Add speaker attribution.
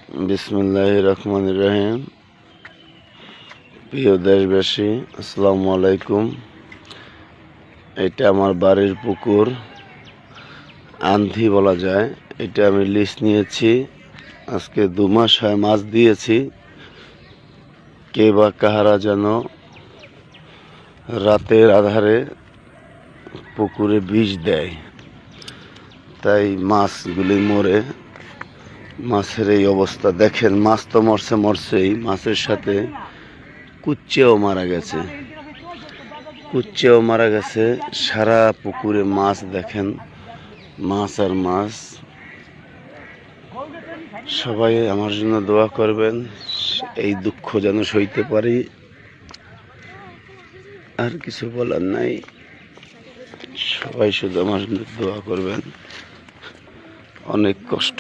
Speaker 1: বিসমিল্লাহির রহমানির রহিম। প্রিয় দেশবাসী, আসসালামু আলাইকুম। এটা আমার বাড়ির পুকুর, আন্ধি বলা যায়। এটা আমি লিজ নিয়েছি, আজকে 2 মাস হয় মাছ দিয়েছি। কে বা কাহারা যেন রাতের আধারে পুকুরে বিষ দেয়, তাই মাছগুলি মরে। মাছের এই অবস্থা দেখেন, মাছ তো মরছেই, মাছের সাথে কুচ্চেও মারা গেছে। সারা পুকুরে মাছ দেখেন, মাছ আর মাছ। সবাই আমার জন্য দোয়া করবেন, এই দুঃখ যেন সইতে পারি। আর কিছু বলার নাই, সবাই শুধু আমার জন্য দোয়া করবেন। অনেক কষ্ট